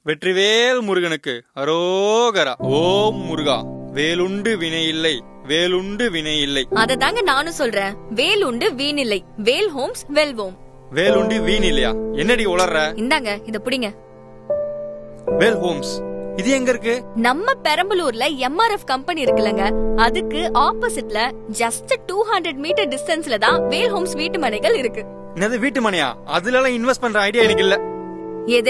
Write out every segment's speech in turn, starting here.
வெற்றிவேல் முருகனுக்கு அரோகரா. ஓம் முருகா, வேலுண்டு வினையில்லை, வேலுண்டு வினையில்லை. அத தாங்க நானும் சொல்றேன். வேலுண்டு வீணில்லை, வேல் ஹோம்ஸ் வெல்வோம். வேலுண்டு வீண் இல்லையா? என்னடி உளர்ற? இந்தாங்க இத புடிங்க. வேல் ஹோம்ஸ் இது எங்க இருக்கு? நம்ம பெரம்பலூர்ல எம்ஆர்எஃப் கம்பெனி இருக்குல்லங்க, அதுக்கு ஆப்போசிட்ல ஜஸ்ட் 200 மீட்டர் டிஸ்டன்ஸ்ல தான் வேல் ஹோம்ஸ் வீட்டு மனைகள் இருக்கு. என்னது வீட்டு மனையா? அதுல எல்லாம் இன்வெஸ்ட் பண்ற ஐடியா எனக்கு இல்ல.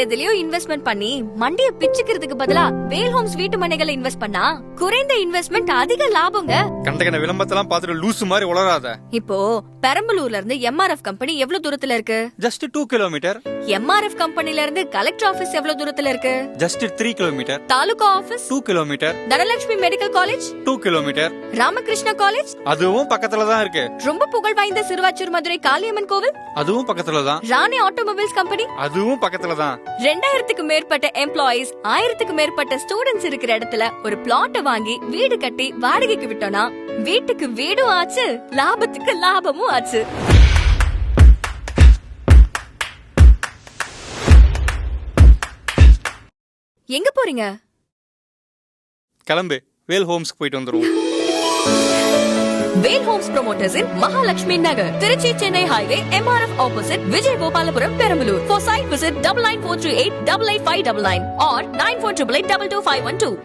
எதுலயோ இன்வெஸ்ட்மெண்ட் பண்ணி மண்டிய பிச்சுக்கிறதுக்கு பதிலா வேல் ஹோம்ஸ் வீட்டு மனைகளை இன்வெஸ்ட் பண்ணா குறைந்த இன்வெஸ்ட்மெண்ட் அதிக லாபங்க. கண்டகன விளம்பரத்தெல்லாம் பாத்துட்டு லூசு மாதிரி உளராத. இப்போ பெரம்பலூர்ல இருந்து எம்ஆர்எஃப் கம்பெனி எவ்வளவு தூரத்துல இருக்கு? Just 2 kilometre. எம்ஆர்எஃப் கம்பெனில இருந்து கலெக்டர் ஆபீஸ் எவ்வளவு தூரத்துல இருக்கு? Just 3 kilometre. Taluka office 2 kilometre. Dhanalakshmi medical college 2 kilometre. Ramakrishna college அதுவும் பக்கத்துல தான் இருக்கு. ரொம்ப புகழ் வாய்ந்த சிறுவாச்சூர் மதுரை காளியம்மன் கோவில் அதுவும் பக்கத்துல தான். ராணி ஆட்டோமொபைல்ஸ் கம்பெனி அதுவும் பக்கத்துல தான். 2000க்கு மேற்பட்ட எம்ப்ளாயிஸ், 1000க்கு மேற்பட்ட ஸ்டூடெண்ட்ஸ் இருக்கிற இடத்துல ஒரு பிளாட் வாங்கி வீடு கட்டி வாடகைக்கு விட்டோம்னா வீட்டுக்கு வீடும் ஆச்சு, லாபத்துக்கு லாபமும் ஆச்சு. எங்க போறீங்க? கிளம்பு, வேல் ஹோம்ஸ்க்கு போயிட்டு வந்துருவோம். Vel homes promoters in Mahalakshmi Nagar, Tiruchi Chennai highway, MRF opposite, Vijay Gopalapuram, Perambalur. For site visit 9943888859 or 9488222512.